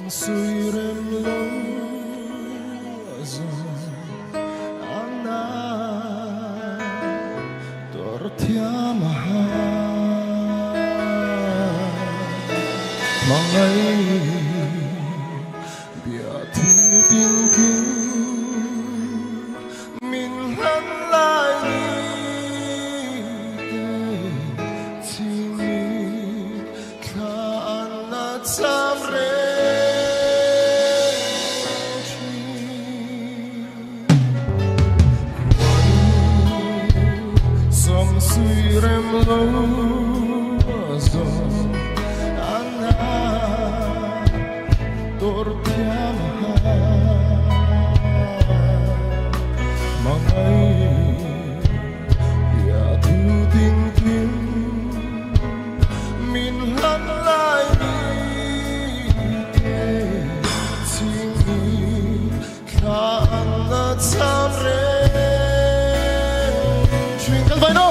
Suyurem lozo ana tortiamaha mangai biati tingking min han lai ni tini ka anna samre Suyurem lozo ana tortiamaha mangai biatu tingking min han lai ni tini ka anna samre Twinkle by no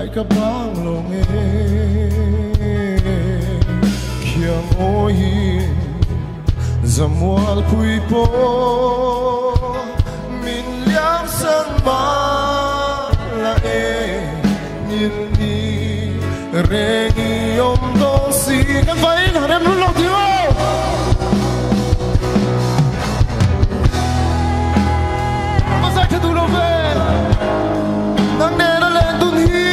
Ka bang longe Kiang ohin Zamual pui po Min liang sang ma La e Nhìn đi Rengi om dong si Kan phải là đem luôn lòng thiếu Mà dạy cho tụi nó về Nắng nè nó lên tuần hi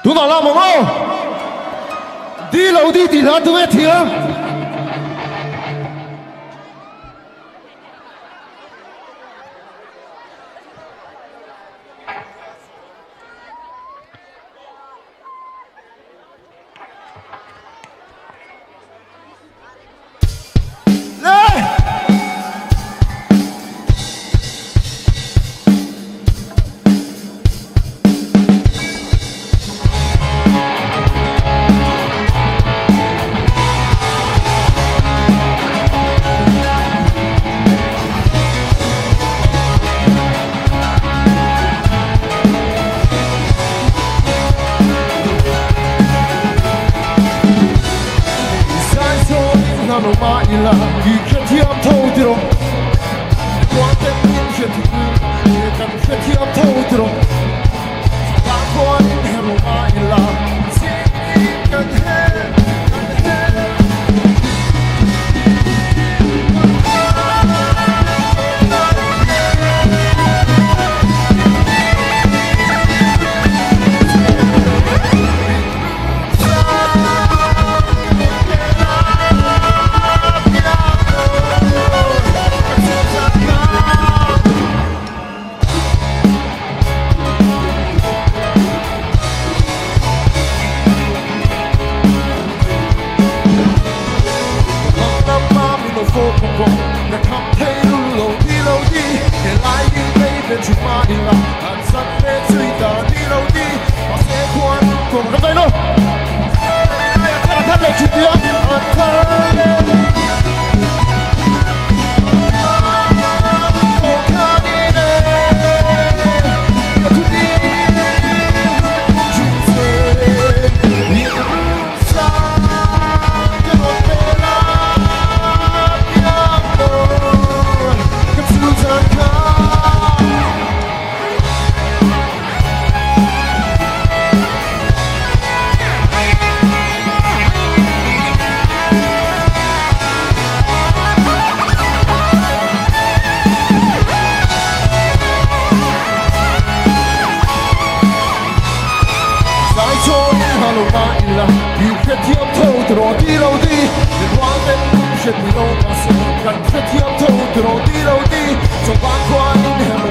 Tụi nó làm mong không? Đi lâu đi thì là tụi em thiệt 嘛伊拉，一片天头的龙。我的明天的日，也等着天头的龙。把我的路嘛伊拉，心一根黑。那康佩路路地路地，原来已被变出马伊拉，俺三辈最大地路地，把谁关过那个路？哎呀，他来去掉，他来。天头的罗地楼地，连花灯是你弄把手，看着天头的罗地楼地，走八卦你还没